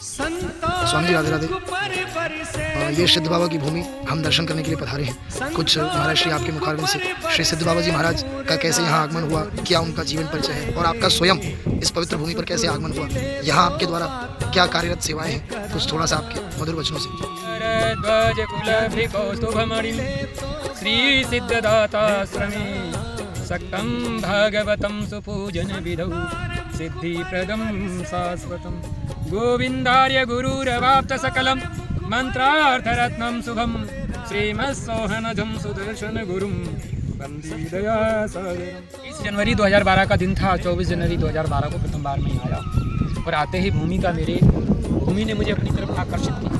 स्वामी जी राधे राधे। ये सिद्ध बाबा की भूमि हम दर्शन करने के लिए पधारे हैं। कुछ महाराज श्री आपके मुखारविंद से श्री सिद्ध बाबा जी महाराज का कैसे यहाँ आगमन हुआ, क्या उनका जीवन परिचय है और आपका स्वयं इस पवित्र भूमि पर कैसे आगमन हुआ, यहाँ आपके द्वारा क्या कार्यरत सेवाएं हैं, कुछ थोड़ा सा आपके मधुर वचनों से। श्री सिद्धदाताश्रमे सक्तं भागवतं सुपूजन विधौ सिद्धिप्रदं शाश्वतं गोविन्दार्य गुरुरवाप्त सकलं मंत्रार्थरत्नं शुभं श्रीमत्सोहनजं सुदर्शन गुरुं वन्दे दयासागरम्। 20 जनवरी 2012 का दिन था। 24 जनवरी 2012 को प्रथम बार मैं आया और आते ही भूमि ने मुझे अपनी तरफ आकर्षित किया।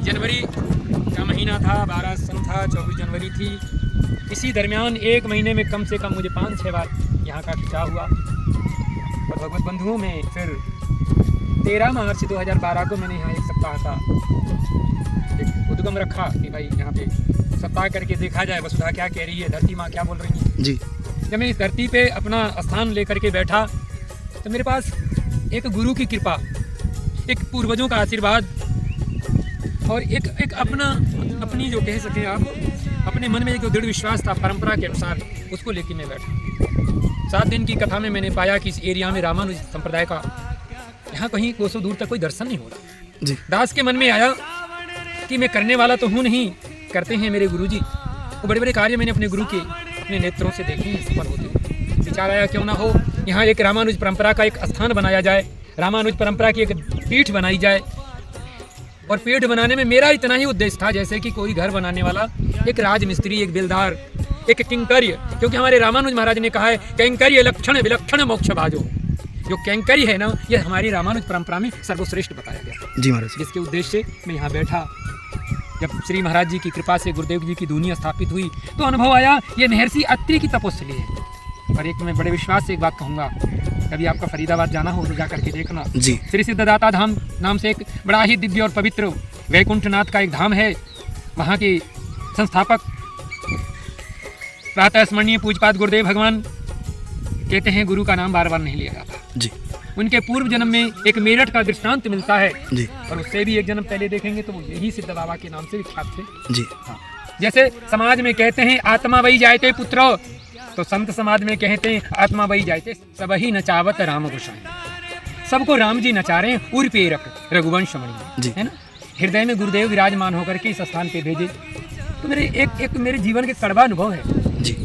जनवरी का महीना था, 12 सन था, 24 जनवरी थी। इसी दरमियान एक महीने में कम से कम मुझे 5-6 बार यहाँ का खिंचाव हुआ। और भगवत बंधुओं में फिर 13 मार्च 2012 को मैंने यहाँ एक सप्ताह का एक उद्गम रखा कि भाई यहाँ पे सप्ताह करके देखा जाए वसुधा क्या कह रही है, धरती माँ क्या बोल रही है जी। जब मैं इस धरती पे अपना स्थान लेकर के बैठा तो मेरे पास एक गुरु की कृपा, एक पूर्वजों का आशीर्वाद और एक अपनी जो कह सकें आप अपने मन में एक दृढ़ विश्वास था परंपरा के अनुसार, उसको लेके मैं बैठा। 7 दिन की कथा में मैंने पाया कि इस एरिया में रामानुज संप्रदाय का यहाँ कहीं कोसों दूर तक कोई दर्शन नहीं हो रहा जी। दास के मन में आया कि मैं करने वाला तो हूँ नहीं, करते हैं मेरे गुरुजी। वो बड़े बड़े कार्य मैंने अपने गुरु के अपने नेत्रों से देखे हैं सफल होते हुए। विचार आया क्यों ना हो यहाँ एक रामानुज परंपरा का एक स्थान बनाया जाए, रामानुज परंपरा की एक पीठ बनाई जाए। और पीठ बनाने में मेरा इतना ही उद्देश्य था जैसे कि कोई घर बनाने वाला एक राजमिस्त्री, एक बेलदार, एक किंकर्य, क्योंकि हमारे रामानुज महाराज ने कहा है कैंकर्य लक्षण विलक्षण मोक्ष भाजो। जो कैंकर्य है ना, ये हमारी रामानुज परंपरा में सर्वश्रेष्ठ बताया गया जी महाराज। जिसके उद्देश्य से मैं यहाँ बैठा। जब श्री महाराज जी की कृपा से गुरुदेव जी की दुनिया स्थापित हुई तो अनुभव आया ये महर्षि अत्रि की तपस्या है। और एक मैं बड़े विश्वास से एक बात कहूँगा, कभी आपका फरीदाबाद जाना हो तो जा करके देखना जी। श्री सिद्धदाता धाम नाम से एक बड़ा ही दिव्य और पवित्र वैकुंठनाथ का एक धाम है। वहाँ के संस्थापक प्रातः स्मरणीय पूजपाद गुरुदेव भगवान कहते हैं गुरु का नाम बार बार नहीं लिया जाता जी। उनके पूर्व जन्म में एक मेरठ का दृष्टांत मिलता है जी। और उससे भी एक जन्म पहले देखेंगे तो वो यही सिद्ध बाबा के नाम से विख्यात थे जी। हाँ। जैसे समाज में कहते हैं आत्मा वही जायते पुत्र, तो संत समाज में कहते हैं आत्मा वही जायते सब ही नचावत राम गोसाई। सबको राम जी नचा रहे हैं उर पेरक रघुवंश मणि, है ना। हृदय में गुरुदेव विराजमान होकर के इस स्थान पे भेजे। तो मेरे एक मेरे जीवन के कड़वा अनुभव है जी।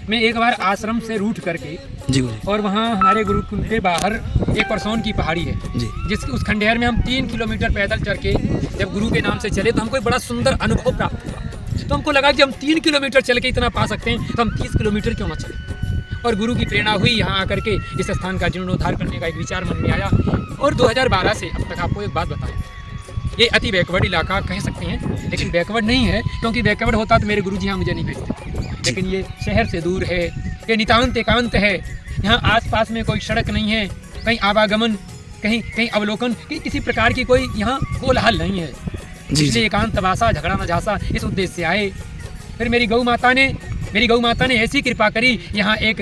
मैं एक बार आश्रम से रूठ करके जी और वहाँ हमारे गुरुकुल के बाहर एक परसौन की पहाड़ी है जी। जिस उस खंडेर में हम 3 किलोमीटर पैदल चल के जब गुरु के नाम से चले तो हमको एक बड़ा सुंदर अनुभव प्राप्त हुआ। तो हमको लगा कि हम 3 किलोमीटर चल के इतना पा सकते हैं तो हम 30 किलोमीटर क्यों ना चलें। और गुरु की प्रेरणा हुई यहाँ आकर के इस स्थान का जीर्णोद्धार करने का एक विचार मन में आया। और 2012 से अब तक आपको एक बात बताएं, ये अति बैकवर्ड इलाका कह सकते हैं लेकिन बैकवर्ड नहीं है, क्योंकि बैकवर्ड होता तो मेरे गुरु जी यहाँ मुझे नहीं भेजते। लेकिन ये शहर से दूर है, ये नितांत एकांत है। यहाँ आसपास में कोई सड़क नहीं है, कहीं आवागमन, कहीं कहीं अवलोकन, किसी प्रकार की कोई यहाँ कोलाहल नहीं है। इसलिए एकांत वासा झगड़ा न झांसा इस उद्देश्य से आए। फिर मेरी गौ माता ने ऐसी कृपा करी, यहाँ एक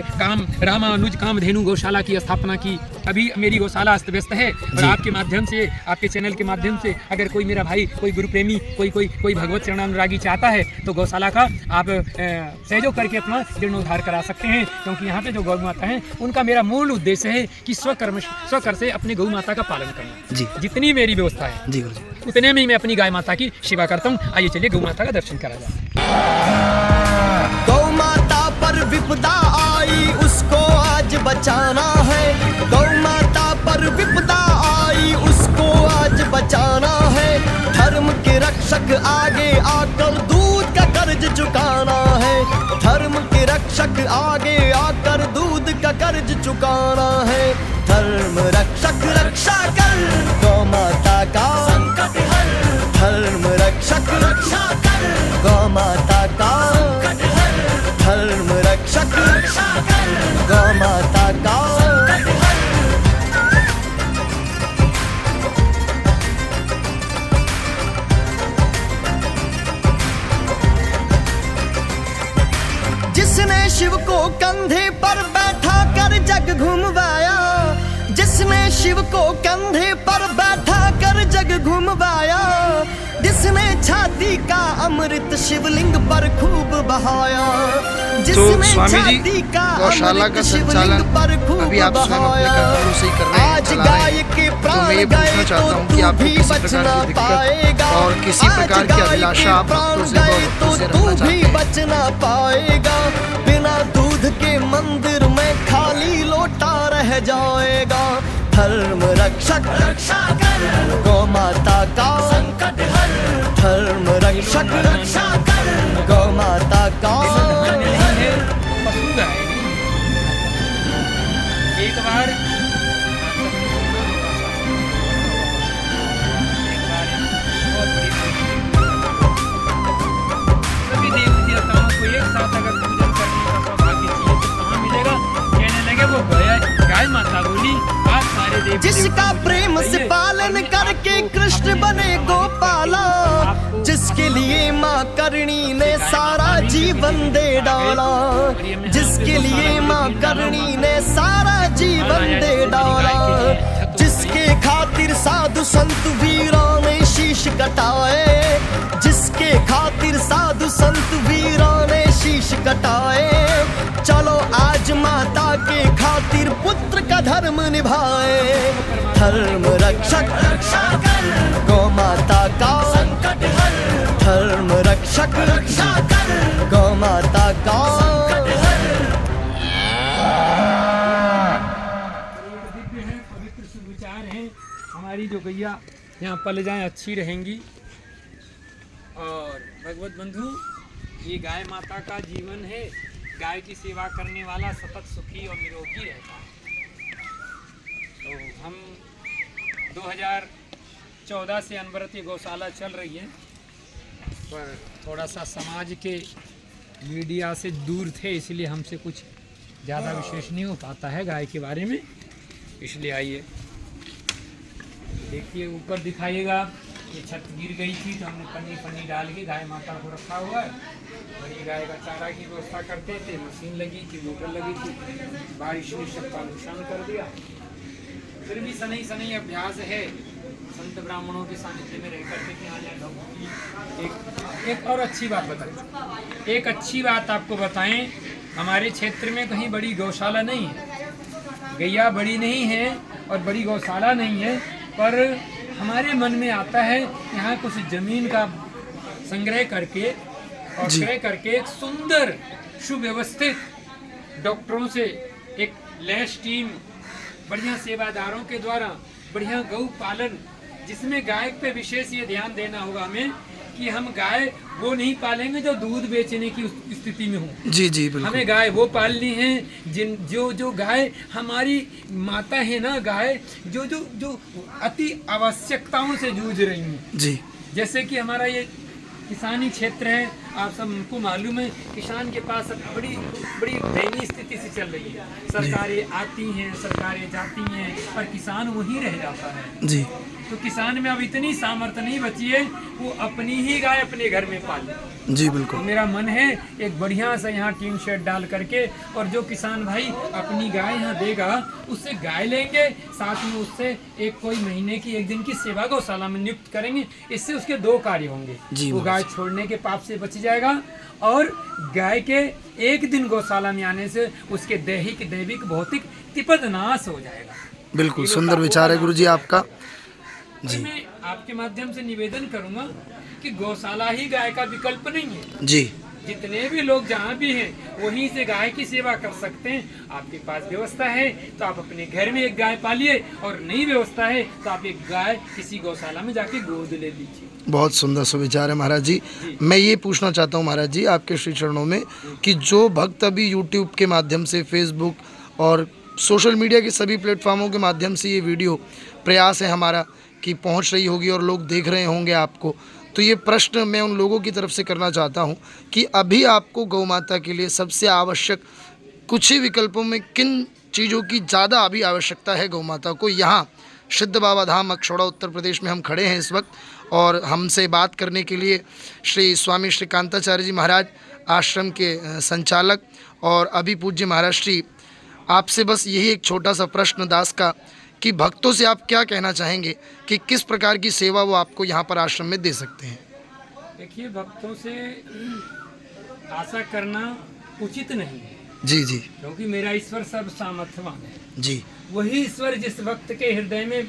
रामानुज कामधेनु गौशाला की स्थापना की। अभी मेरी गौशाला अस्त व्यस्त है और आपके माध्यम से, आपके चैनल के माध्यम से अगर कोई मेरा भाई, कोई गुरु प्रेमी, कोई भगवत चरणानुरागी चाहता है तो गौशाला का आप सहयोग करके अपना जीर्णोद्धार करा सकते हैं। क्योंकि यहाँ पे जो गौ माता है उनका मेरा मूल उद्देश्य है कि स्वकर से अपनी गौ माता का पालन करना जी। जितनी मेरी व्यवस्था है जी उतने में ही मैं अपनी गाय माता की सेवा करता हूँ। आइए चलिए गौ माता का दर्शन करा जाए। गौ माता पर विपदा आई उसको आज बचाना है। गौ माता पर विपदा आई उसको आज बचाना है। धर्म के रक्षक आगे आकर दूध का कर्ज चुकाना है। धर्म के रक्षक आगे आकर दूध का कर्ज चुकाना है। धर्म रक्षक रक्षा कर गौ माता का संकट हर। धर्म रक्षक रक्षा कर गौ माता का संकट हर। धर्म रक्षक रक्षा कर गौ माता का संकट हर। जिसने शिव को कंधे पर बैठा कर जग घुमवाया, जिसने शिव को कंधे पर छाती का अमृत शिवलिंग पर खूब बहाया, तो जिसमें स्वामी जी छाती का गौशाला का अमृत शिवलिंग संचालन पर खूब अभी आप स्वयं अपने बहाया। कर्मों से ही कर रहे हैं, आज चला रहे गाय हैं। के तो प्राण मैं ये पूछना गए चाहता तो हूँ कि तू आपको भी किसी बचना प्रकार की पाएगा, दिक्कत और किसी आज प्रकार की गाय अभिलाषा के आप प्राण भक्तों से गए भक्तों तो से तू रखना भी चाहते हैं? बचना पाएगा, बिना दूध के मंदिर में खाली लोटा रह जाएगा। धर्म रक्षक रक्षा कर, गौ माता का संकट हर, धर्म रक्षक रक्षा कर, गौ माता का। नहीं है, पशु गाय नहीं। एक बार सभी देवी देवताओं को एक साथ अगर पूजन करने का सौभाग्य चाहिए तो कहाँ मिलेगा? कहने लगे वो गाय माता बोली आज सारे देवी जिसका प्रेम से पालन करके कृष्ण बने गोपाला, जिसके लिए माँ करणी ने सारा जीवन दे डाला, जिसके लिए माँ करणी ने सारा जीवन दे डाला, जिसके खातिर साधु संत वीरों ने शीश कटाए, जिसके खातिर साधु संत वीरों ने शीश कटाए। चलो आज माता के खातिर पुत्र का धर्म निभाए, धर्म रक्षक रक्षा कर, गौ माता का संकट हर, धर्म रक्षक रक्षा कर, गौ माता का संकट हर। दिव्य है, पवित्र सुविचार है। हमारी जो गैया यहाँ पल जाएं अच्छी रहेंगी। और भगवत बंधु, ये गाय माता का जीवन है। गाय की सेवा करने वाला सतत सुखी और निरोगी रहता है। तो हम 2014 से अनवरत ये गौशाला चल रही है, पर थोड़ा सा समाज के मीडिया से दूर थे, इसलिए हमसे कुछ ज़्यादा विशेष नहीं हो पाता है गाय के बारे में। इसलिए आइए देखिए, ऊपर दिखाइएगा। ये छत गिर गई थी तो हमने पन्नी डाल के गाय माता को रखा हुआ है। और ये गाय का चारा की व्यवस्था करते थे, मशीन लगी थी, मोटर लगी थी, बारिश ने सबका नुकसान कर दिया। फिर भी सनई अभ्यास है संत ब्राह्मणों के सानिध्य में रह करके कि यहाँ एक और अच्छी बात बताएं। एक अच्छी बात आपको बताएं, हमारे क्षेत्र में कहीं बड़ी गौशाला नहीं है, गैया बड़ी नहीं है और बड़ी गौशाला नहीं है, पर हमारे मन में आता है यहाँ कुछ जमीन का संग्रह करके और क्रय करके एक सुंदर सुव्यवस्थित डॉक्टरों से एक लैस टीम, बढ़िया सेवादारों के द्वारा बढ़िया गौ पालन, जिसमें गाय पे विशेष ये ध्यान देना होगा हमें कि हम गाय वो नहीं पालेंगे जो दूध बेचने की स्थिति में हो। जी जी बिल्कुल। हमें गाय वो पालनी है जो गाय हमारी माता है ना, गाय जो अति आवश्यकताओं से जूझ रही हैं। जी जैसे कि हमारा ये किसानी क्षेत्र है, आप सबको मालूम है, किसान के पास अब बड़ी दयनीय स्थिति से चल रही है। सरकारें आती हैं, सरकारें जाती हैं, पर किसान वहीं रह जाता है। जी। तो किसान में अब इतनी सामर्थ्य नहीं बची है वो अपनी ही गाय अपने घर में पाले। जी बिल्कुल। तो मेरा मन है एक बढ़िया सा यहाँ टीन शेड डाल करके, और जो किसान भाई अपनी गाय यहाँ देगा उससे गाय लेंगे, साथ में उससे एक कोई महीने की एक दिन की सेवा गौशाला में नियुक्त करेंगे। इससे उसके दो कार्य होंगे, वो गाय छोड़ने के पाप से बच जाएगा और गाय के एक दिन गौशाला में आने से उसके दैविक भौतिक तिपद नाश हो जाएगा। बिल्कुल सुंदर विचार है गुरुजी आपका। जी। मैं आपके माध्यम से निवेदन करूंगा कि गौशाला ही गाय का विकल्प नहीं है। जी। जितने भी लोग जहाँ भी हैं वहीं से गाय की सेवा कर सकते हैं। आपके पास व्यवस्था है तो आप अपने घर में एक गाय पालिए, और नहीं व्यवस्था है तो आप एक गाय किसी गौशाला में जाके गोद ले लीजिए। बहुत सुंदर सुविचार है महाराज जी। मैं ये पूछना चाहता हूँ महाराज जी आपके श्री चरणों में कि जो भक्त अभी यूट्यूब के माध्यम से, फेसबुक और सोशल मीडिया के सभी प्लेटफॉर्मों के माध्यम से ये वीडियो प्रयास है हमारा कि पहुंच रही होगी और लोग देख रहे होंगे आपको, तो ये प्रश्न मैं उन लोगों की तरफ से करना चाहता हूं कि अभी आपको गौ माता के लिए सबसे आवश्यक कुछ ही विकल्पों में किन चीज़ों की ज़्यादा अभी आवश्यकता है गौ माता को? यहाँ सिद्ध बाबा धाम अक्षौड़ा उत्तर प्रदेश में हम खड़े हैं इस वक्त, और हमसे बात करने के लिए श्री स्वामी श्री कांताचार्य जी महाराज आश्रम के संचालक और अभी पूज्य महाराज श्री, आपसे बस यही एक छोटा सा प्रश्न दास का कि भक्तों से आप क्या कहना चाहेंगे कि किस प्रकार की सेवा वो आपको यहाँ पर आश्रम में दे सकते हैं? देखिए, भक्तों से आशा करना उचित नहीं है, जी जी क्योंकि मेरा ईश्वर सर्व सामर्थ्यवान है। जी वही ईश्वर जिस भक्त के हृदय में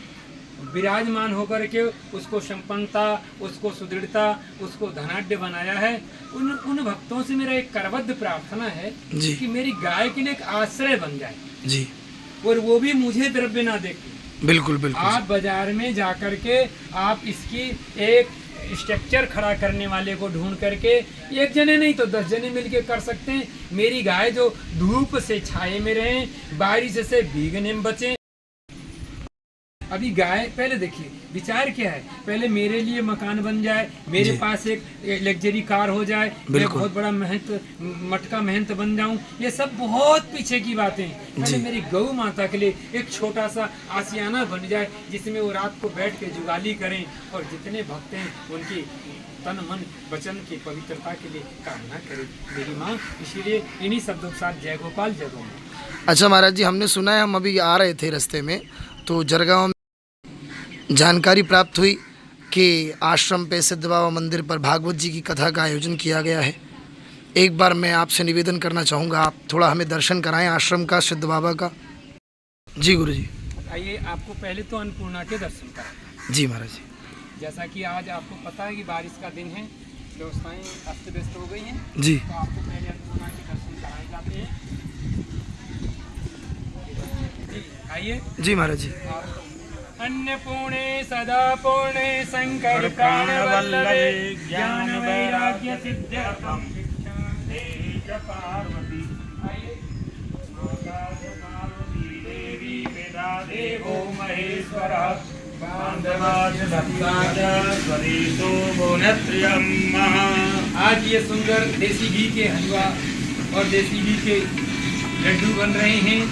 विराजमान होकर के उसको संपन्नता, उसको सुदृढ़ता, उसको धनाढ्य बनाया है, उन भक्तों से मेरा एक करबद्ध प्रार्थना है जी। कि मेरी गाय के लिए एक आश्रय बन जाए, जी और वो भी मुझे द्रव्य ना देके। बिल्कुल बिल्कुल आप बाजार में जा करके आप इसकी एक स्ट्रक्चर खड़ा करने वाले को ढूंढ करके, एक जने नहीं तो 10 जने मिलके कर सकते हैं। मेरी गाय जो धूप से छाए में रहे, बारिश से भीगने में बचे। अभी गाय, पहले देखिए विचार क्या है, पहले मेरे लिए मकान बन जाए, मेरे जी। पास एक लग्जरी कार हो जाए, मैं बिल्कुल। बहुत बड़ा मटका महंत बन जाऊं, ये सब बहुत पीछे की बातें हैं। पहले जी। मेरी गौ माता के लिए एक छोटा सा आशियाना बन जाए, जिसमें वो रात को बैठ के जुगाली करें, और जितने भक्त हैं उनकी तन मन वचन की पवित्रता के लिए कामना करें मेरी माँ। इसीलिए इन्हीं शब्दों के साथ जय गोपाल जय गौ माता। अच्छा महाराज जी, हमने सुना है, हम अभी आ रहे थे रास्ते में तो जरगांव में जानकारी प्राप्त हुई कि आश्रम पे सिद्ध बाबा मंदिर पर भागवत जी की कथा का आयोजन किया गया है। एक बार मैं आपसे निवेदन करना चाहूँगा, आप थोड़ा हमें दर्शन कराएं आश्रम का, सिद्ध बाबा का। जी गुरु जी। आइए, आपको पहले तो अन्नपूर्णा के दर्शन कराएं। जी महाराज जी। जैसा कि आज आपको पता है कि बारिश का दिन है, व्यवस्थाएं अस्त व्यस्त हो गई हैं, जी तो आपको पहले अन्नपूर्णा के दर्शन कराए जाते हैं। जी आइए। जी महाराज जी। अन्नपूर्णे सदा पूर्णे शंकर प्राण वल्लभे ज्ञान वैराग्य सिद्ध्यर्थम शिक्षां देहि च पार्वती। आइए। देवी वेदा देवो महेश्वरः बांधवाच सत्ताच स्वदेशो भुवनत्रयम्। आज ये सुंदर देसी घी के हलवा और देसी घी के लड्डू बन रहे हैं।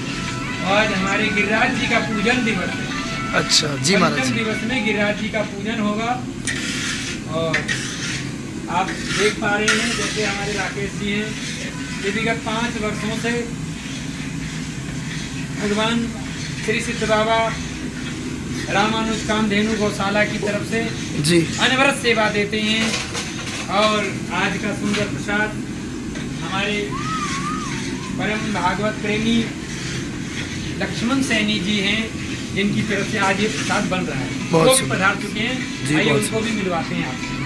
आज हमारे गिरिराज जी का पूजन दिवस है। अच्छा जी महाराज पंचम जी। दिवस में गिरिराज जी का पूजन होगा, और आप देख पा रहे हैं जैसे हमारे राकेश जी हैं, ये विगत 5 वर्षों से भगवान श्री सिद्ध बाबा रामानुज कामधेनु गौशाला की तरफ से जी अनवरत सेवा देते हैं। और आज का सुंदर प्रसाद हमारे परम भागवत प्रेमी लक्ष्मण सैनी जी हैं, जिनकी तरफ से आज ये प्रसाद बन रहा है। बहुत वो भी सुंदर। पधार चुके हैं, जी, आइए बहुत उनको भी मिलवाते हैं आपसे।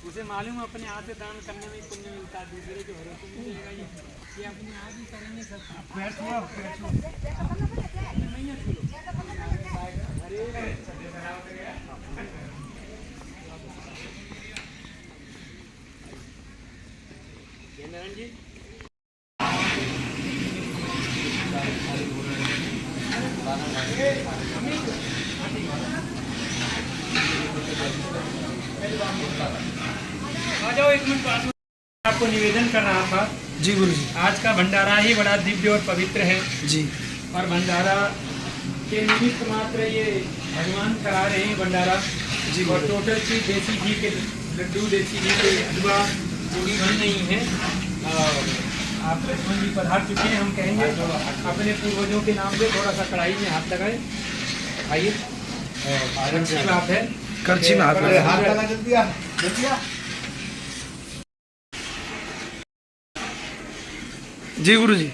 उसे मालूम अपने हाथ से दान करने में पुण्य मिलता है, दूसरे के भरोसे नहीं मिलेगा। ये अपने आप ही करेंगे सब। पैर छुआ, पैर छुआ। नहीं है छुलो। अरे नारायण जी, आ जाओ एक मिनट पास में। आपको निवेदन कर रहा था, जी गुरु जी। आज का भंडारा ही बड़ा दिव्य और पवित्र है, जी और भंडारा के निमित्त मात्र ये भगवान करा रहे हैं भंडारा जी। और टोटल चीज देसी घी के लड्डू, देसी घी के हलवा पूरी बन नहीं है। और आप लक्ष्मण जी पधार चुके हैं, हम कहेंगे अपने पूर्वजों के नाम से थोड़ा सा कढ़ाई में हाथ लगाए। आइए, अच्छी बात है, करछी में हाथ लगाए। हाथ लगा जल्दी आ, जल्दी आ। जी गुरु जी।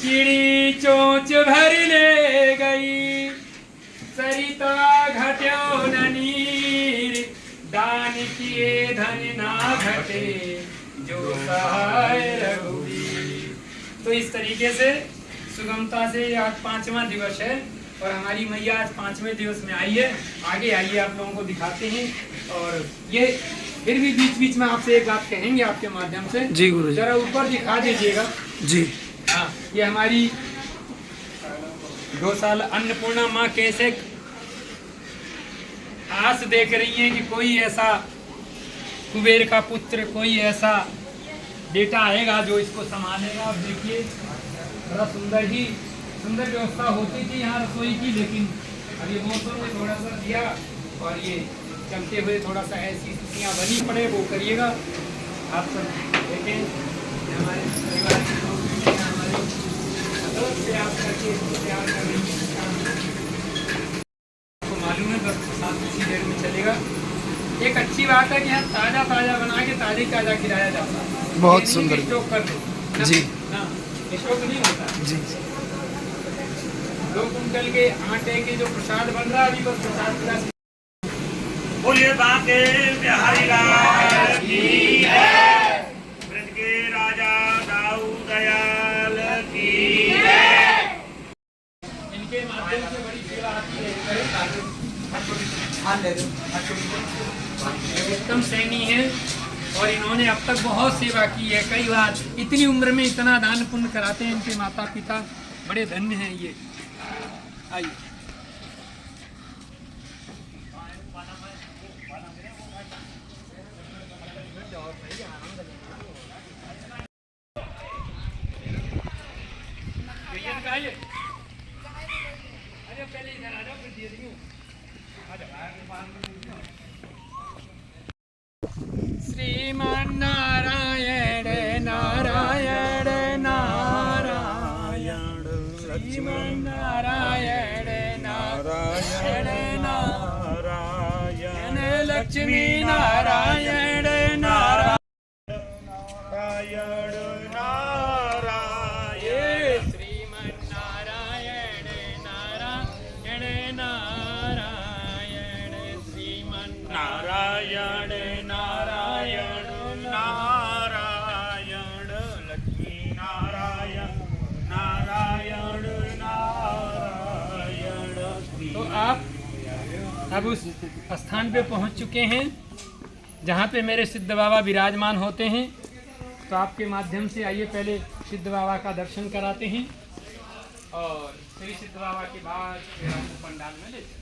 चिड़ी चोंच भर ले गई, सरिता घट्यो न नीर, दान किए धन ना घटे, जो सहाय रघुवीर। तो इस तरीके से सुगमता से आज 5वां दिवस है, और हमारी मैया आज 5वें दिवस में आई है। आगे आइए, आप लोगों को दिखाते हैं। और ये फिर भी बीच बीच में आपसे एक बात कहेंगे आपके माध्यम से। जी गुरु जी। जरा ऊपर दिखा दीजिएगा। जी हाँ, ये हमारी गौशाला अन्नपूर्णा माँ कैसे आस देख रही हैं कि कोई ऐसा कुबेर का पुत्र, कोई ऐसा बेटा आएगा जो इसको संभालेगा। अब देखिए बड़ा सुंदर व्यवस्था होती थी यहाँ रसोई की, लेकिन अभी मौसम ने थोड़ा सा दिया और ये चलते हुए थोड़ा सा ऐसी स्थितियाँ बनी पड़े, वो करिएगा। आप सब देखें हमारे परिवार के लोग भी हैं, हमारे मदद से आप करके इसको तैयार कर रही हैं, आपको मालूम है, बस साथ इसी देर में चलेगा। एक अच्छी बात है कि यहाँ ताज़ा बना के ताज़ा खिलाया जाता है। बहुत सुंदर स्टॉक कर दो जी। हाँ, स्टॉक नहीं होता जी। 2 कुंटल के आटे के जो प्रसाद बन रहा है अभी बस प्रसाद खिला। बोलिए बांके बिहारी लाल की जय, ब्रज के राजा दाऊ दयाल की जय। इनके माध्यम से बड़ी सेवा आती है। उत्तम सैनी है और इन्होंने अब तक बहुत सेवा की है। कई बार इतनी उम्र में इतना दान पुण्य कराते हैं इनके माता पिता, बड़े धन्य हैं ये। आइए अरे पहले इधर आ जाओ, फिर दे दूँ। श्रीमान नारायण नारायण नारायण, श्रीमान नारायण नारायण नारायण, लक्ष्मी नारायण नारायण नारायण, श्रीमान नारायण नारायण नारायण, श्रीमान नारायण नारायण नारायण, लक्ष्मी नारायण नारायण नारायण। तो आप अब उस स्थान पे पहुंच चुके हैं जहाँ पे मेरे सिद्ध बाबा विराजमान होते हैं। तो आपके माध्यम से आइए पहले सिद्ध बाबा का दर्शन कराते हैं और श्री सिद्ध बाबा के बाद फिर आपको पंडाल में ले चलेंगे।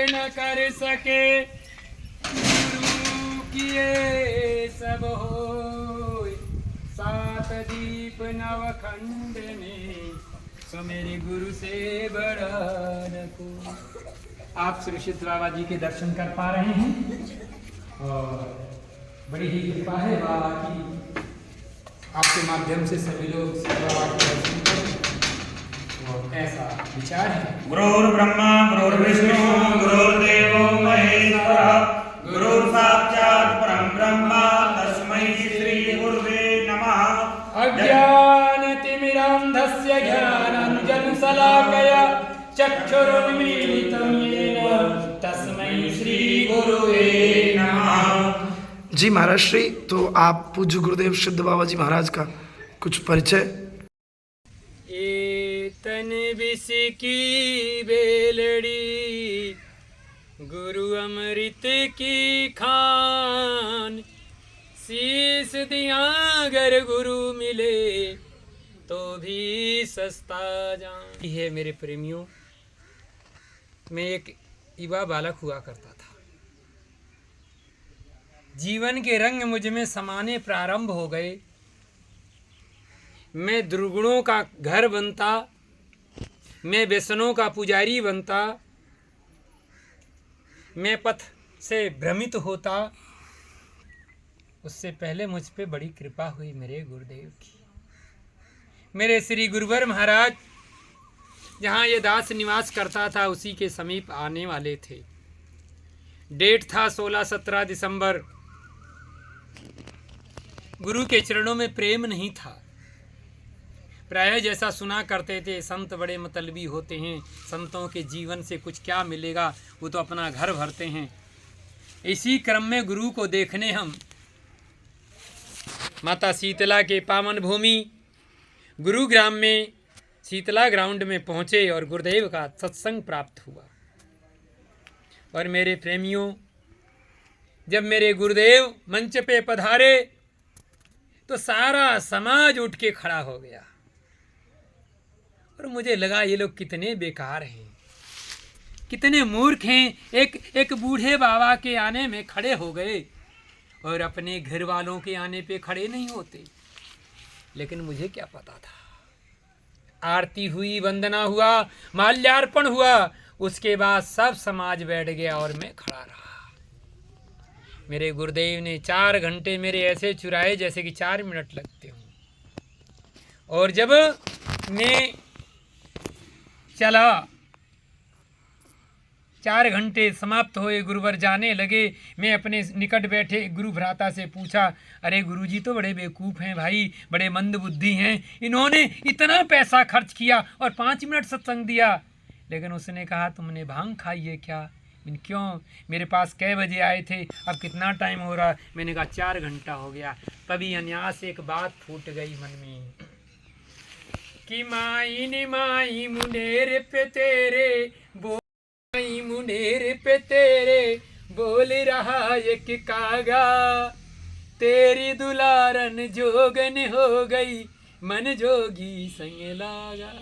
न कर सके गुरु किए सब होय, 7 दीप नवखंड में, सो मेरे गुरु से बड़ा न कोई। आप श्री सिद्ध बाबा जी के दर्शन कर पा रहे हैं और बड़ी ही कृपा है बाबा की, आपके माध्यम से सभी लोग सिद्ध बाबा के दर्शन करें, और ऐसा विचार है। गुरुर्ब्रह्मा गुरुर्विष्णु गुरुर्देवो महेश्वरः, गुरुः साक्षात् परं ब्रह्म, तस्मै श्री गुरुवे नमः। अज्ञानतिमिरान्धस्य ज्ञानाञ्जनशलाकया चक्षुरुन्मीलितं येन तस्मै श्री गुरुवे नमः। जी महाराज श्री, तो आप पूज्य गुरुदेव सिद्ध बाबा जी महाराज का कुछ परिचय। तन विष की बेलड़ी गुरु अमृत की खान, शीश दिया अगर गुरु मिले तो भी सस्ता जान। है मेरे प्रेमियों, मैं एक युवा बालक हुआ करता था। जीवन के रंग मुझ में समाने प्रारंभ हो गए। मैं दुर्गुणों का घर बनता, मैं व्यसनों का पुजारी बनता, मैं पथ से भ्रमित होता। उससे पहले मुझ पे बड़ी कृपा हुई मेरे गुरुदेव की। मेरे श्री गुरुवर महाराज जहाँ ये दास निवास करता था उसी के समीप आने वाले थे। डेट था 16-17 दिसंबर। गुरु के चरणों में प्रेम नहीं था। प्राय जैसा सुना करते थे, संत बड़े मतलबी होते हैं, संतों के जीवन से कुछ क्या मिलेगा, वो तो अपना घर भरते हैं। इसी क्रम में गुरु को देखने हम माता शीतला के पावन भूमि गुरुग्राम में शीतला ग्राउंड में पहुँचे और गुरुदेव का सत्संग प्राप्त हुआ। और मेरे प्रेमियों, जब मेरे गुरुदेव मंच पे पधारे तो सारा समाज उठ के खड़ा हो गया और मुझे लगा ये लोग कितने बेकार हैं, कितने मूर्ख हैं, एक बूढ़े बाबा के आने में खड़े हो गए और अपने घर वालों के आने पे खड़े नहीं होते। लेकिन मुझे क्या पता था, आरती हुई, वंदना हुआ, माल्यार्पण हुआ, उसके बाद सब समाज बैठ गया और मैं खड़ा रहा। मेरे गुरुदेव ने 4 घंटे मेरे ऐसे चुराए जैसे कि 4 मिनट लगते हों। और जब मैं चला, 4 घंटे समाप्त हुए, गुरुवर जाने लगे, मैं अपने निकट बैठे गुरु भ्राता से पूछा, अरे गुरुजी तो बड़े बेवकूफ़ हैं भाई, बड़े मंद बुद्धि हैं, इन्होंने इतना पैसा खर्च किया और 5 मिनट सत्संग दिया। लेकिन उसने कहा, तुमने भांग खाई है क्या? क्यों? मेरे पास कै बजे आए थे, अब कितना टाइम हो रहा? मैंने कहा 4 घंटा हो गया। तभी अन्यास एक बात फूट गई मन में कि माई ने माई मुंडेर पे तेरे माई मुंडेर पे तेरे बोल रहा एक कागा, तेरी दुलारन जोगन हो गई, मन जोगी संग लागा।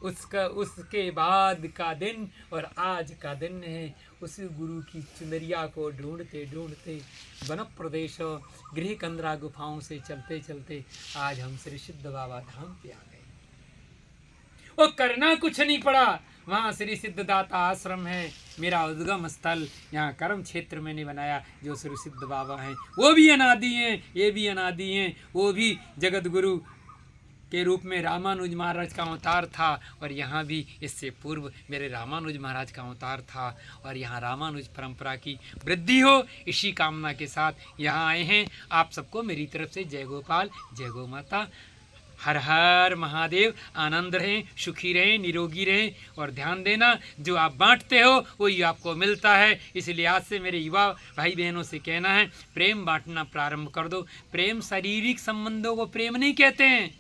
उसके बाद का दिन और आज का दिन है। उस गुरु की चुनरिया को ढूंढते ढूंढते वन प्रदेश गृह कंदरा गुफाओं से चलते चलते आज हम श्री सिद्ध बाबा धाम पे आ गए। वो करना कुछ नहीं पड़ा, वहाँ श्री सिद्धदाता आश्रम है, मेरा उद्गम स्थल, यहाँ कर्म क्षेत्र मैंने बनाया। जो श्री सिद्ध बाबा हैं वो भी अनादि हैं, ये भी अनादि हैं। वो भी जगत गुरु के रूप में रामानुज महाराज का अवतार था और यहाँ भी इससे पूर्व मेरे रामानुज महाराज का अवतार था। और यहाँ रामानुज परंपरा की वृद्धि हो, इसी कामना के साथ यहाँ आए हैं। आप सबको मेरी तरफ से जय गोपाल, जय गौ माता, हर हर महादेव। आनंद रहें, सुखी रहें, निरोगी रहें और ध्यान देना, जो आप बांटते हो वही आपको मिलता है। इसलिए आज से मेरे युवा भाई बहनों से कहना है, प्रेम बांटना प्रारंभ कर दो। प्रेम शारीरिक संबंधों को प्रेम नहीं कहते हैं।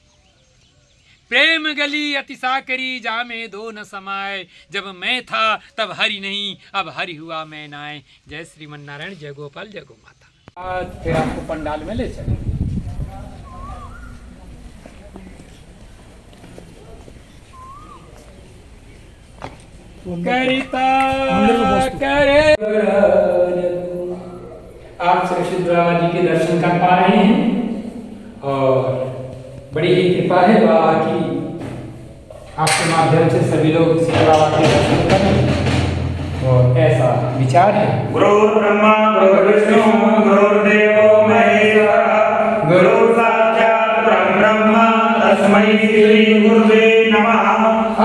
प्रेम गली अतिशा करी जामे दो न समाए, जब मैं था तब हरि नहीं, अब हरि हुआ मैं नाय। जय श्रीमन नारायण, जय गोपाल, जय गौ माता। आज फिर आपको पंडाल में ले चले। करिता करे आप श्री सिद्ध बाबा जी के दर्शन कर पा रहे हैं और बड़ी ही कृपा है बाबा की, आपके माध्यम से सभी लोग श्री बाबा के दर्शन करें और ऐसा विचार है। गुरु ब्रह्मा गुरु विष्णु गुरुर्देवो महेश्वरः, गुरु साक्षात् परब्रह्म तस्मै श्री गुरुवे नमः।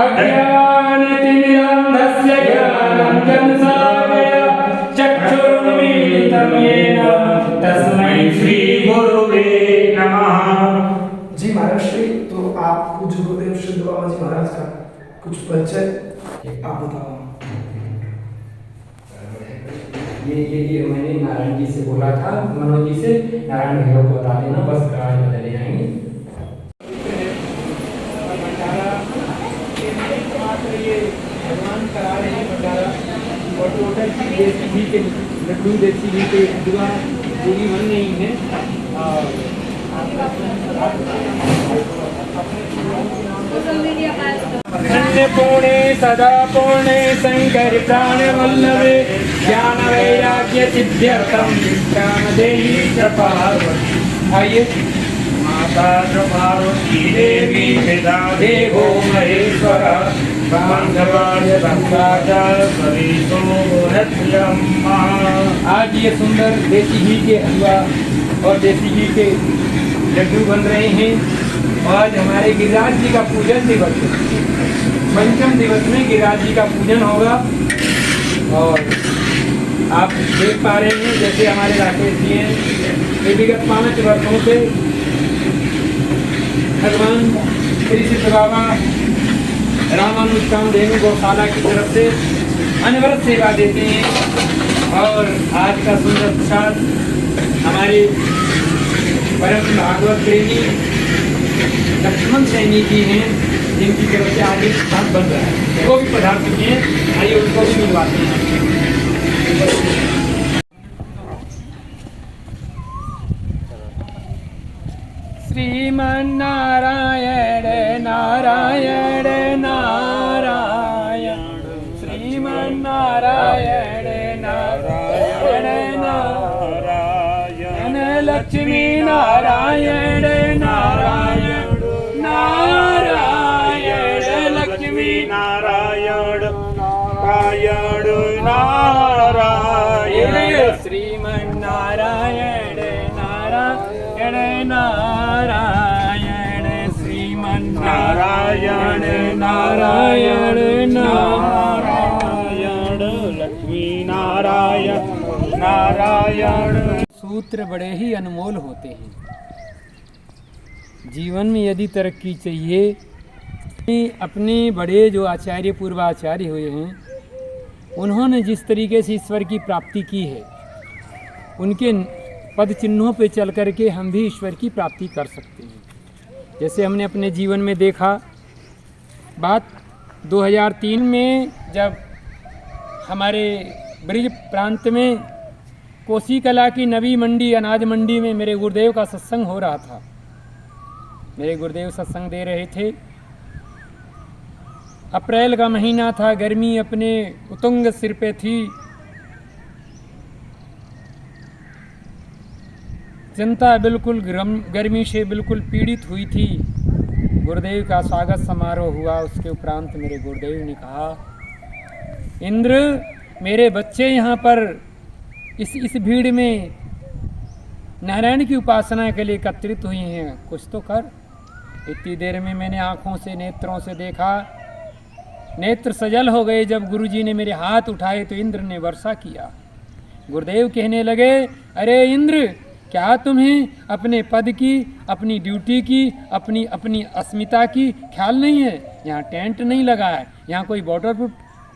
अज्ञानतिमिरान्धस्य ज्ञानाञ्जनशलाकया चक्षुरुन्मीलितं येन तस्मै श्री गुरुवे नमः। जी महाराज श्री, तो आप पूज्य गुरुदेव सिद्ध बाबा जी महाराज का कुछ परिचय आप बताओ। ये मैंने नारायण जी से बोला था, मनोज जी से, नारायण भैया को बता देना, बस आज बदले जाएंगे। भगवान करा रहे हैं भंडारा और टोटल देसी घी के लड्डू, देसी घी के दुआ पूरी बन रही है। अन्नपूर्णे सदा पूर्णे शंकर प्राण वल्लभे, ज्ञान वैराग्य सिद्ध्यर्थम ज्ञान देहि च पार्वती। आइए, माता च पार्वती देवी पिता देवो महेश्वरः, बांधवाय संसार सवितो रथ्यम्मा। आज ये सुंदर देसी घी के हलवा और देसी घी के लड्डू बन रहे हैं। आज हमारे गिरिराज जी का पूजन दिवस है, पंचम दिवस में गिरिराज जी का पूजन होगा। और आप देख पा रहे हैं जैसे हमारे राकेश जी हैं, ये विगत 5 वर्षों से भगवान श्री सिद्ध बाबा रामानुज कामधेनु गौशाला की तरफ से अनवरत सेवा देते हैं। और आज का सुंदर प्रसाद हमारे परम भागवत प्रेमी लक्ष्मण सैनी जी हैं, जिनकी तरफ से आज एक प्रसाद बन रहा है, वो भी पधार चुके हैं। आइए उनको भी मिलवाते हैं। श्रीमन नारायण नारायण नारायण, श्रीमन लक्ष्मी नारायण नारायण नारायण लक्ष्मी नारायण नारायण नारायण श्रीमन्नारायण नारायण नारायण श्रीमन्नारायण नारायण नारायण लक्ष्मी नारायण नारायण। सूत्र बड़े ही अनमोल होते हैं। जीवन में यदि तरक्की चाहिए, अपने बड़े जो आचार्य पूर्वाचार्य हुए हैं, उन्होंने जिस तरीके से ईश्वर की प्राप्ति की है, उनके पद चिन्हों पे चल कर के हम भी ईश्वर की प्राप्ति कर सकते हैं। जैसे हमने अपने जीवन में देखा, बात 2003 में जब हमारे ब्रिज प्रांत में कोसी कला की नवी मंडी अनाज मंडी में मेरे गुरुदेव का सत्संग हो रहा था। मेरे गुरुदेव सत्संग दे रहे थे। अप्रैल का महीना था, गर्मी अपने उतुंग सिर पे थी। जनता बिल्कुल गर्मी से बिल्कुल पीड़ित हुई थी। गुरुदेव का स्वागत समारोह हुआ। उसके उपरांत मेरे गुरुदेव ने कहा, इंद्र, मेरे बच्चे यहाँ पर इस भीड़ में नारायण की उपासना के लिए एकत्रित हुई हैं, कुछ तो कर। इतनी देर में मैंने आँखों से नेत्रों से देखा, नेत्र सजल हो गए। जब गुरुजी ने मेरे हाथ उठाए तो इंद्र ने वर्षा किया। गुरुदेव कहने लगे, अरे इंद्र, क्या तुम्हें अपने पद की, अपनी ड्यूटी की, अपनी अस्मिता की ख्याल नहीं है? यहाँ टेंट नहीं लगा है, यहाँ कोई वाटरप्रूफ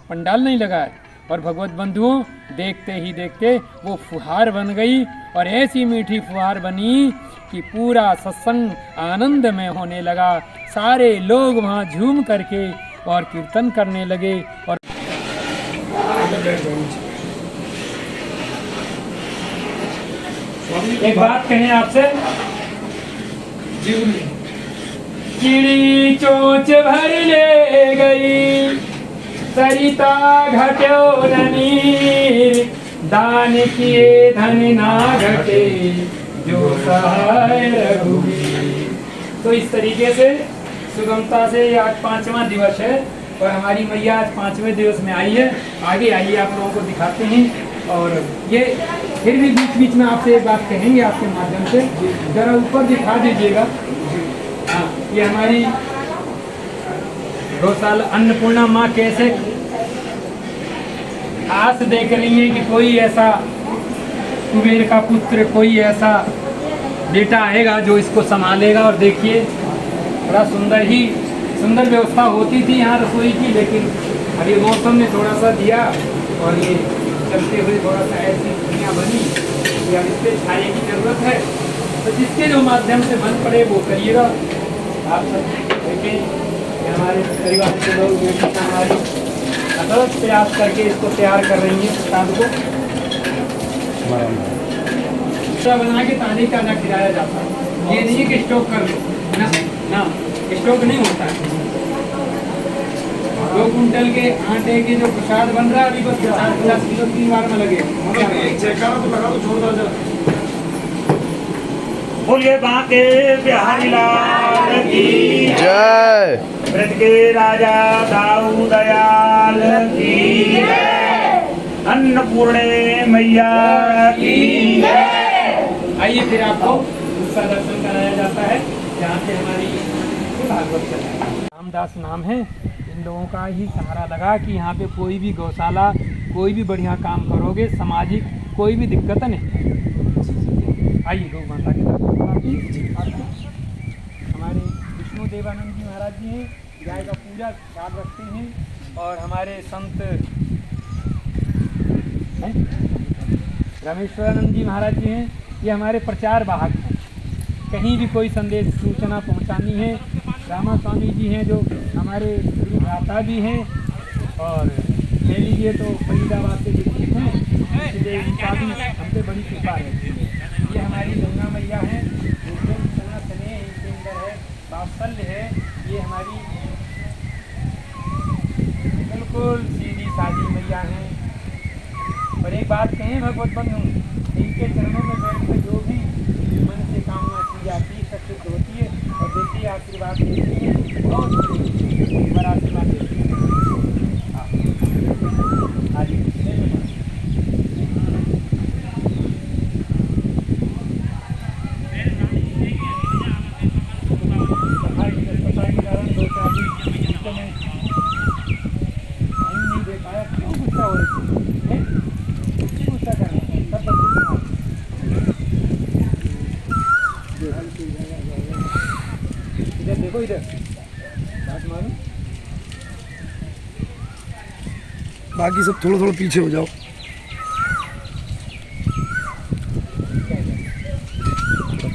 पंडाल नहीं लगा है। और भगवत बंधुओं, देखते ही देखते वो फुहार बन गई, और ऐसी मीठी फुहार बनी कि पूरा सत्संग आनंद में होने लगा। सारे लोग वहाँ झूम करके और कीर्तन करने लगे। और एक बात कहें आपसे, चिड़ी चोंच भर ले गई, सरिता घटो नीर, दान किए धन ना घटे, जो सहाय रघुवीर। तो इस तरीके से सुगमता से आज 5वां दिवस है, और हमारी मैया आज 5वें दिवस में आई है। आगे आइए, आप लोगों को दिखाते हैं। और ये फिर भी बीच बीच में आपसे एक बात कहेंगे आपके माध्यम से, जरा ऊपर दिखा दीजिएगा। हाँ, ये हमारी गौशाला अन्नपूर्णा माँ कैसे आस देख रही है कि कोई ऐसा कुबेर का पुत्र, कोई ऐसा बेटा आएगा जो इसको संभालेगा। और देखिए, बड़ा सुंदर व्यवस्था होती थी यहाँ रसोई की, लेकिन अभी मौसम ने थोड़ा सा दिया और ये चलते हुए थोड़ा सा ऐसी दुनिया बनी कि अब इस पर छाये की जरूरत है। तो जिसके जो माध्यम से बन पड़े वो करिएगा। आप सब देखें, हमारे परिवार के लोग हमारी अथक प्रयास करके इसको तैयार कर रही है प्रसाद को। बना के ताने का ना खिलाया जाता है। ये नहीं कि स्टॉक कर लो ना, स्टॉक नहीं होता है। 2 कुंटल के आटे के जो प्रसाद बन रहा है, अभी बस 50 किलो 3 बार में लगे। बोलिए बांके बिहारी लाल की जय। ब्रज के राजा दाऊ दयाल की जय। अन्नपूर्णे मैया की जय। आइए फिर आपको उसका दर्शन कराया जाता है, जहाँ से हमारी भागवत चल रही है। रामदास नाम है। इन लोगों का ही सहारा लगा कि यहाँ पे कोई भी गौशाला, कोई भी बढ़िया काम करोगे, सामाजिक कोई भी दिक्कत नहीं। आइए गौ माता के हमारे विष्णु देवानंद जी महाराज जी हैं, गाय का पूजा ख्याल रखते हैं। और हमारे संत रामेश्वरानंद जी महाराज जी हैं, ये हमारे प्रचार वाहक हैं। कहीं भी कोई संदेश सूचना पहुंचानी है, रामा स्वामी जी हैं जो हमारे गुरुभ्राता भी हैं। और ले लीजिए तो फरीदाबाद से दीक्षित हैं, इसलिए इनका भी हमसे बड़ी कृपा है। ये हमारी गंगा मैया हैं, स्नेह इनके अंदर है, वात्सल्य है। ये हमारी बिल्कुल सीधी सादी मैया हैं। और एक बात कहें भगवत बंधु, इनके चरणों में बैठ कर जो भी जाती है, सिद्ध होती है और देखिए आशीर्वाद देती है, बहुत बड़ा आशीर्वाद देती है। हाँ, नहीं दे पाया, क्यों गुस्सा हो रही है? क्यों गुस्सा कर रहे हैं? सब बच्चे इधर देखो, इधर बात मानो। बाकी सब थोड़ा थोड़ा पीछे हो जाओ।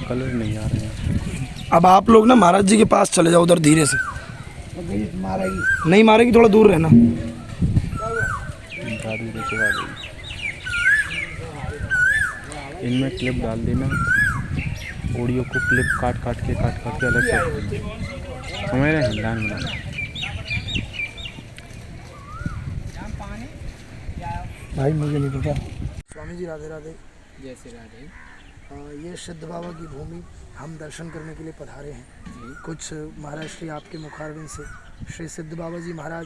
कलर नहीं आ रहे हैं। अब आप लोग ना महाराज जी के पास चले जाओ, उधर धीरे से। मारेगी नहीं, मारेगी, थोड़ा दूर रहना। इनमें क्लिप डाल देना, ऑडियो को क्लिप काट काट के अलग से समझ रहे हैं, ध्यान बनाना। भाई मुझे नहीं पता। स्वामी जी राधे राधे। जय श्री राधे। ये सिद्ध बाबा की भूमि हम दर्शन करने के लिए पधारे हैं। कुछ महाराज श्री आपके मुखारविंद से श्री सिद्ध बाबा जी महाराज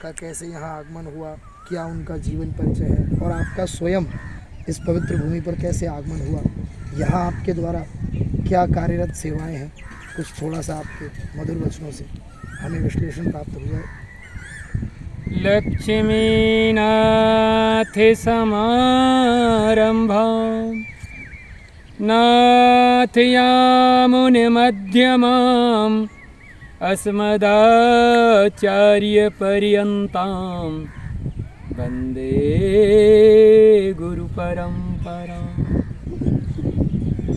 का कैसे यहाँ आगमन हुआ, क्या उनका जीवन परिचय है और आपका स्वयं इस पवित्र भूमि पर कैसे आगमन हुआ, यहाँ आपके द्वारा क्या कार्यरत सेवाएं हैं, कुछ थोड़ा सा आपके मधुर वचनों से हमें विश्लेषण प्राप्त हो जाए। लक्ष्मीनाथ समारंभां नाथयामुनिमध्यमाम् अस्मदाचार्यपर्यन्तां वन्दे गुरुपरम्पराम्।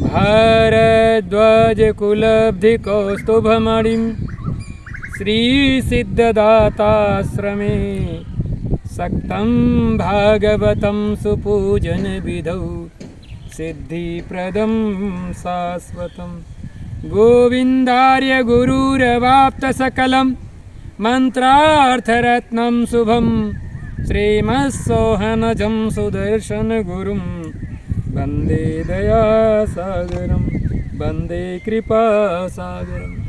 भारद्वाजकुलब्धिकौस्तुभमणिं श्रीसिद्धदाताश्रमे सक्तं भागवतं सुपूजनविधौ सिद्धिप्रदं शाश्वतं। गोविन्दार्य गुरुरवाप्तसकलं मन्त्रार्थरत्नं शुभं श्रीमत्सोहनजं सुदर्शनगुरुं वन्दे दयासागरं वन्दे कृपासागरम्।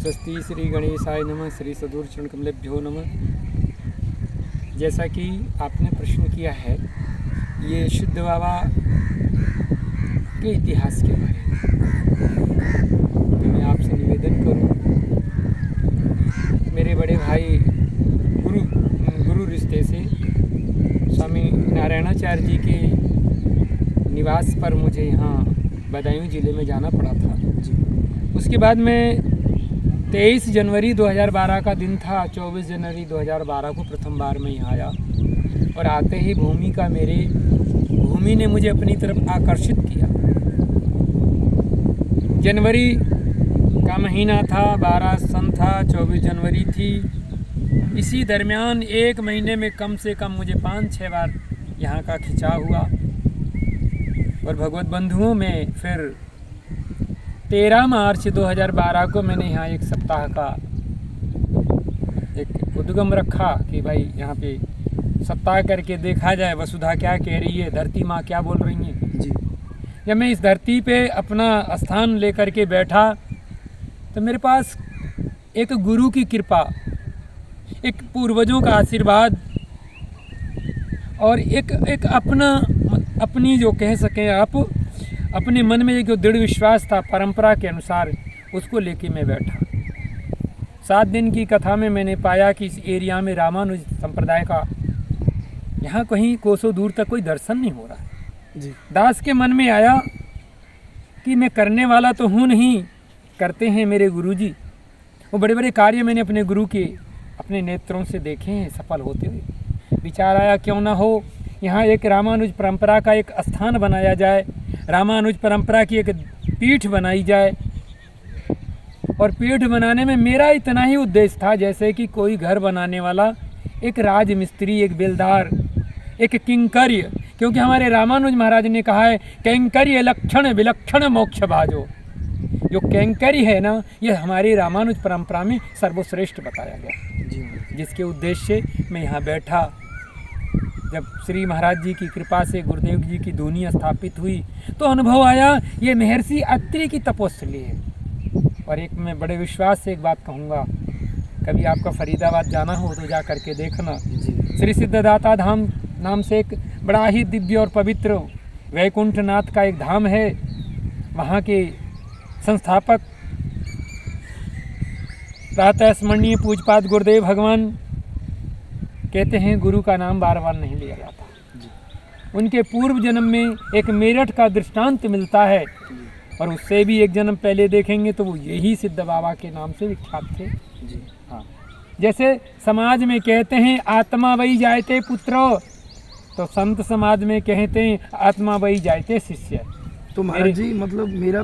स्वस्ति श्री गणेशाय नमः। श्री सदूरचरण कमलेभ्यो नमः। जैसा कि आपने प्रश्न किया है, ये सिद्ध बाबा के इतिहास के बारे में मैं आपसे निवेदन करूं। मेरे बड़े भाई गुरु रिश्ते से स्वामी नारायणाचार्य जी के निवास पर मुझे यहाँ बदायूं ज़िले में जाना पड़ा था। उसके बाद मैं 23 जनवरी 2012 का दिन था, 24 जनवरी 2012 को प्रथम बार मैं यहाँ आया और आते ही भूमि ने मुझे अपनी तरफ आकर्षित किया। जनवरी का महीना था, 12 सन था, 24 जनवरी थी। इसी दरमियान एक महीने में कम से कम मुझे 5-6 बार यहाँ का खिंचाव हुआ। और भगवत बंधुओं में फिर 13 मार्च 2012 को मैंने यहाँ एक सप्ताह का एक उद्गम रखा कि भाई यहाँ पे सप्ताह करके देखा जाए वसुधा क्या कह रही है, धरती माँ क्या बोल रही हैं जी। जब मैं इस धरती पे अपना स्थान लेकर के बैठा तो मेरे पास एक गुरु की कृपा, एक पूर्वजों का आशीर्वाद और एक अपनी जो कह सकें आप अपने मन में जो दृढ़ विश्वास था परंपरा के अनुसार, उसको लेके मैं बैठा। 7 दिन की कथा में मैंने पाया कि इस एरिया में रामानुज संप्रदाय का यहाँ कहीं कोसों दूर तक कोई दर्शन नहीं हो रहा है जी। दास के मन में आया कि मैं करने वाला तो हूँ नहीं, करते हैं मेरे गुरुजी। वो बड़े बड़े कार्य मैंने अपने गुरु के अपने नेत्रों से देखे हैं सफल होते हुए। विचार आया क्यों ना हो यहाँ एक रामानुज परंपरा का एक स्थान बनाया जाए, रामानुज परंपरा की एक पीठ बनाई जाए। और पीठ बनाने में मेरा इतना ही उद्देश्य था जैसे कि कोई घर बनाने वाला एक राजमिस्त्री, एक बेलदार, एक किंकर्य, क्योंकि हमारे रामानुज महाराज ने कहा है कैंकर्य लक्षण विलक्षण मोक्ष भाजो। जो कैंकर्य है ना, ये हमारी रामानुज परंपरा में सर्वश्रेष्ठ बताया गया, जिसके उद्देश्य से मैं यहाँ बैठा। जब श्री महाराज जी की कृपा से गुरुदेव जी की धुनी स्थापित हुई तो अनुभव आया ये महर्षि अत्रि की तपोस्थली है। और एक मैं बड़े विश्वास से एक बात कहूँगा, कभी आपका फरीदाबाद जाना हो तो जा करके देखना। श्री सिद्धदाता धाम नाम से एक बड़ा ही दिव्य और पवित्र वैकुंठनाथ का एक धाम है। वहाँ के संस्थापक प्रातः स्मरणीय पूजपाद गुरुदेव भगवान कहते हैं गुरु का नाम बार बार नहीं लिया जाता। उनके पूर्व जन्म में एक मेरठ का दृष्टांत मिलता है और उससे भी एक जन्म पहले देखेंगे तो वो यही सिद्ध बाबा के नाम से विख्यात थे। हाँ, जैसे समाज में कहते हैं आत्मा वही जायते पुत्र, तो संत समाज में कहते हैं आत्मा वही जायते शिष्य। तो महाराज जी मतलब मेरा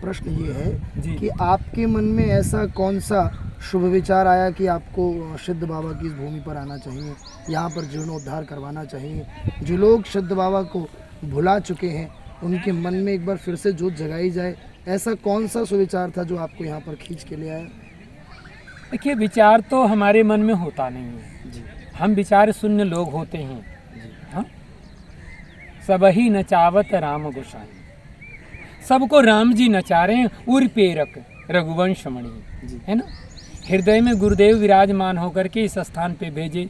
प्रश्न ये है कि आपके मन में ऐसा कौन सा शुभ विचार आया कि आपको सिद्ध बाबा की इस भूमि पर आना चाहिए, यहाँ पर जीर्णोद्धार करवाना चाहिए। जो लोग सिद्ध बाबा को भुला चुके हैं उनके मन में एक बार फिर से जोत जगाई जाए, ऐसा कौन सा सुविचार था जो आपको यहाँ पर खींच के ले आया? देखिए, विचार तो हमारे मन में होता नहीं है जी। हम विचार शून्य लोग होते हैं। हाँ, सबही नचावत राम गोसाई, सबको राम जी नचा रहे हैं उर पेरक रघुवंश मणि, है ना। हृदय में गुरुदेव विराजमान होकर के इस स्थान पे भेजे।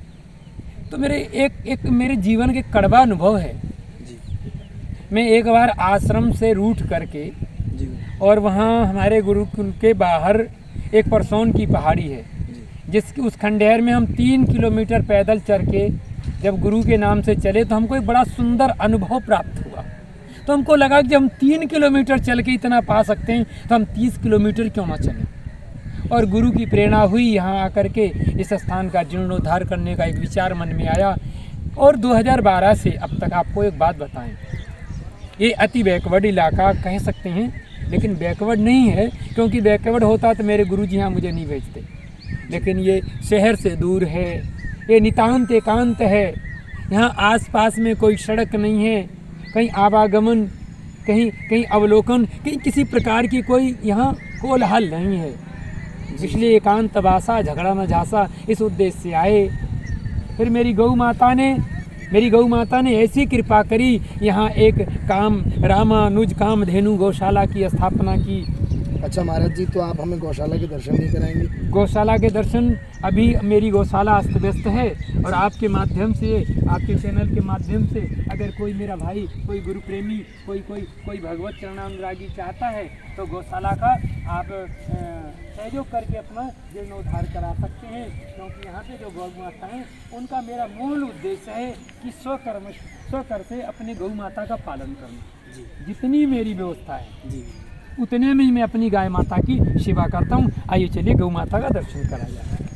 तो मेरे एक मेरे जीवन के कड़वा अनुभव है जी। मैं एक बार आश्रम से रूठ करके जी, और वहाँ हमारे गुरुकुल के बाहर एक परसौन की पहाड़ी है जिसकी उस खंडहर में हम 3 किलोमीटर पैदल चल के जब गुरु के नाम से चले तो हमको एक बड़ा सुंदर अनुभव प्राप्त हुआ। तो हमको लगा कि जब हम 3 किलोमीटर चल के इतना पा सकते हैं तो हम 30 किलोमीटर क्यों ना चलें। और गुरु की प्रेरणा हुई, यहाँ आकर के इस स्थान का जीर्णोद्धार करने का एक विचार मन में आया। और 2012 से अब तक आपको एक बात बताएं, ये अति बैकवर्ड इलाका कह सकते हैं, लेकिन बैकवर्ड नहीं है, क्योंकि बैकवर्ड होता तो मेरे गुरु जी यहाँ मुझे नहीं भेजते। लेकिन ये शहर से दूर है, ये नितांत एकांत है। यहाँ आसपास में कोई सड़क नहीं है, कहीं आवागमन, कहीं अवलोकन, कहीं किसी प्रकार की कोई यहाँ कोलाहल नहीं है। इसलिए एकांत वासा झगड़ा न झांसा इस उद्देश्य से आए। फिर मेरी गौ माता ने ऐसी कृपा करी, यहाँ एक रामानुज कामधेनु गौशाला की स्थापना की। अच्छा महाराज जी, तो आप हमें गौशाला के दर्शन नहीं कराएंगे? गौशाला के दर्शन, अभी मेरी गौशाला अस्त व्यस्त है और आपके माध्यम से, आपके चैनल के माध्यम से अगर कोई मेरा भाई, कोई गुरु प्रेमी, कोई भगवत चरणानुरागी चाहता है तो गौशाला का आप सहयोग करके अपना जीर्णोद्धार करा सकते हैं। क्योंकि यहाँ पे जो गौ माता हैं उनका मेरा मूल उद्देश्य है कि स्वकर से अपनी गौ माता का पालन करना जी। जितनी मेरी व्यवस्था है जी उतने में ही मैं अपनी गाय माता की सेवा करता हूँ। आइए चलिए गौ माता का दर्शन करा जाए।